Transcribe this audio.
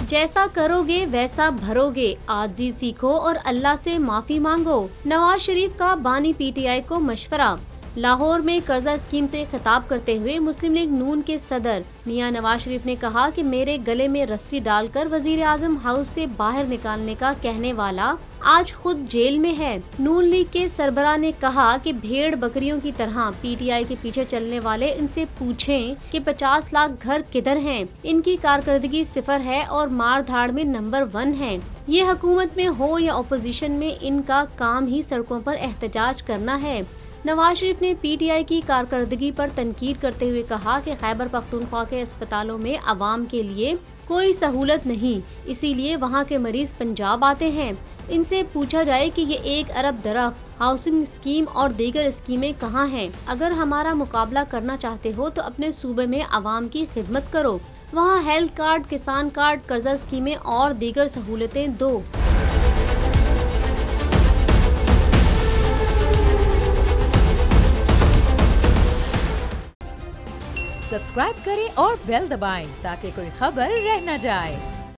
जैसा करोगे वैसा भरोगे, आजी सीखो और अल्लाह से माफी मांगो। नवाज शरीफ का बानी पीटीआई को मशवरा। लाहौर में कर्जा स्कीम से खिताब करते हुए मुस्लिम लीग नून के सदर मियां नवाज शरीफ ने कहा कि मेरे गले में रस्सी डालकर वजीर आजम हाउस से बाहर निकालने का कहने वाला आज खुद जेल में है। नून लीग के सरबराह ने कहा कि भेड़ बकरियों की तरह पीटीआई के पीछे चलने वाले इनसे पूछें कि 50 लाख घर किधर हैं। इनकी कारकर्दगी सिफर है और मार धाड़ में नंबर 1 है। ये हुकूमत में हो या ओपोजिशन में, इनका काम ही सड़कों पर एहतजाज करना है। नवाज शरीफ ने पीटीआई की कारकर्दगी पर तनकीद करते हुए कहा कि खैबर पख्तूनख्वा के अस्पतालों में आवाम के लिए कोई सहूलत नहीं, इसीलिए वहां के मरीज पंजाब आते हैं। इनसे पूछा जाए कि ये 1 अरब दरख्त, हाउसिंग स्कीम और दीगर स्कीमें कहाँ हैं। अगर हमारा मुकाबला करना चाहते हो तो अपने सूबे में आवाम की खिदमत करो, वहाँ हेल्थ कार्ड, किसान कार्ड, कर्जा स्कीमें और दीगर सहूलतें दो। सब्सक्राइब करें और बेल दबाएं ताकि कोई खबर रह न जाए।